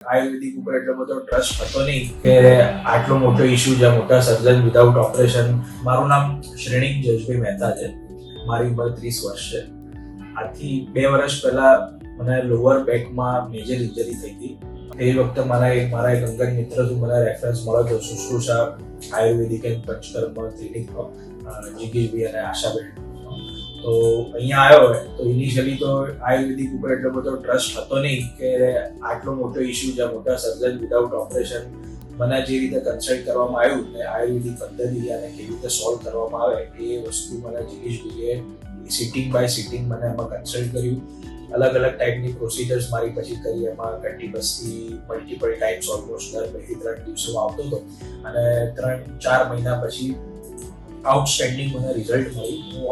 આયુર્વેદિક ઉપર એટલો બધો ટ્રસ્ટ હતો નહીં કે આટલો મોટો ઇશ્યુ છે, મોટા સર્જન વિધાઉટ ઓપરેશન. મારું નામ શ્રેણિક જયેશભાઈ મહેતા છે. મારી ઉંમર 30 વર્ષ છે. આજથી 2 વર્ષ પહેલા મને લોઅર બેકમાં મેજર ઇન્જરી થઈ હતી. એ વખતે મારા એક અંગત મિત્ર મને રેફરન્સ મળ્યો હતો શુશ્રુષા આયુર્વેદિક એન્ડ પંચકર્મ ક્લિનિકનો, જિગીશભાઈ અને આશાબેન. તો અહીંયા આવ્યો તો ઇનિશિયલી તો આયુર્વેદિક ઉપર એટલો બધો ટ્રસ્ટ હતો નહીં કે આટલો મોટો ઇશ્યુ છે, મોટા સર્જન વિધાઉટ ઓપરેશન. મને જે રીતે કન્સલ્ટ કરવામાં આવ્યું કે આયુર્વેદિક પદ્ધતિ અને કેવી રીતે સોલ્વ કરવામાં આવે એ વસ્તુ મને જિગીશભાઈએ સિટિંગ બાય સિટિંગ મને એમાં કન્સલ્ટ કર્યું. અલગ અલગ ટાઈપની પ્રોસિજર્સ મારી પછી કરી. એમાં કન્ટિન્યુઅસલી મલ્ટિપલ ટાઈમ્સ ઓલમોસ્ટ દર 2 થી 3 દિવસોમાં આવતો હતો અને 3-4 મહિના પછી આઉટસ્ટેન્ડિંગ મને રિઝલ્ટ મળી. હું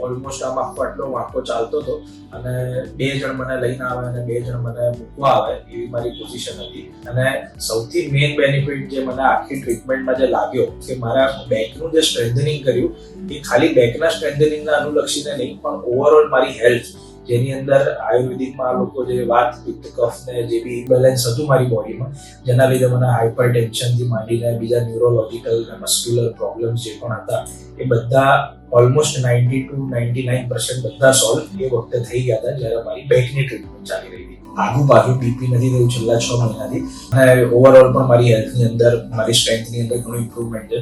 ઓલમોસ્ટ આમ આટલો વાંકો ચાલતો હતો અને 2 જણ મને લઈને આવે અને 2 જણ મને મૂકવા આવે એવી મારી પોઝિશન હતી. અને સૌથી મેઇન બેનિફિટ જે મને આખી ટ્રીટમેન્ટમાં જે લાગ્યો કે મારા બેકનું જે સ્ટ્રેન્થનિંગ કર્યું એ ખાલી બેકના સ્ટ્રેન્થનિંગના અનુલક્ષીને નહીં પણ ઓવરઓલ મારી હેલ્થ, જેની અંદર આયુર્વેદિકમાં લોકો જે વાત પિત્ત કફ ને જે બી બેલેન્સ હતું મારી બોડીમાં, જેના લીધે મને હાઇપર ટેન્શનથી માંડીને બીજા ન્યુરોલોજિકલ અને મસ્ક્યુલર પ્રોબ્લેમ્સ જે પણ હતા એ બધા ઓલમોસ્ટ 90 to 99% બધા સોલ્વ એ વખતે થઈ ગયા હતા જ્યારે મારી બેકની ટ્રીટમેન્ટ ચાલી રહી હતી. આગુ પાછું બીપી નથી થયું છેલ્લા 6 મહિનાથી અને ઓવરઓલ પણ મારી હેલ્થની અંદર, મારી સ્ટ્રેન્થની અંદર ઘણું ઇમ્પ્રુવમેન્ટ છે.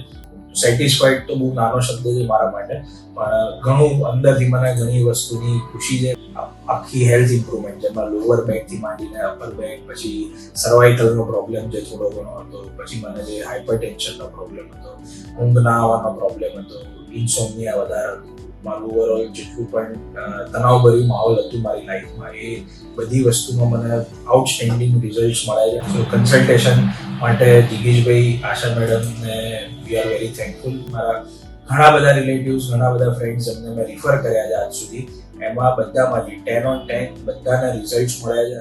સેટિસ્ફાઈડ તો બહુ નાનો શબ્દ છે મારા માટે, પણ ઘણું અંદરથી મને ઘણી વસ્તુની ખુશી છે. આખી હેલ્થ ઇમ્પ્રુવમેન્ટ, જેમાં લોઅર બેકથી માંડીને અપર બેક, પછી સર્વાઇકલનો પ્રોબ્લેમ જે થોડો ઘણો હતો, પછી મને જે હાઇપર ટેન્શનનો પ્રોબ્લેમ હતો, ઊંઘ ના આવવાનો પ્રોબ્લેમ હતો, ઇન્સોમ્નિયા વધારે હતું, મારું ઓવરઓલ જેટલું પણ તણાવભર્યું માહોલ હતું મારી લાઈફમાં, એ બધી વસ્તુમાં મને આઉટસ્ટેન્ડિંગ રિઝલ્ટ્સ મળ્યા છે. સો કન્સલ્ટેશન માટે જિગીશભાઈ, આશા મેડમને વી આર વેરી થેન્કફુલ. મારા ઘણા બધા રિલેટિવ્સ, ઘણા બધા ફ્રેન્ડ્સ એમને મેં રિફર કર્યા છે આજ સુધી. એમાં બધામાંથી 10 on 10 બધાના રિઝલ્ટ્સ મળ્યા છે.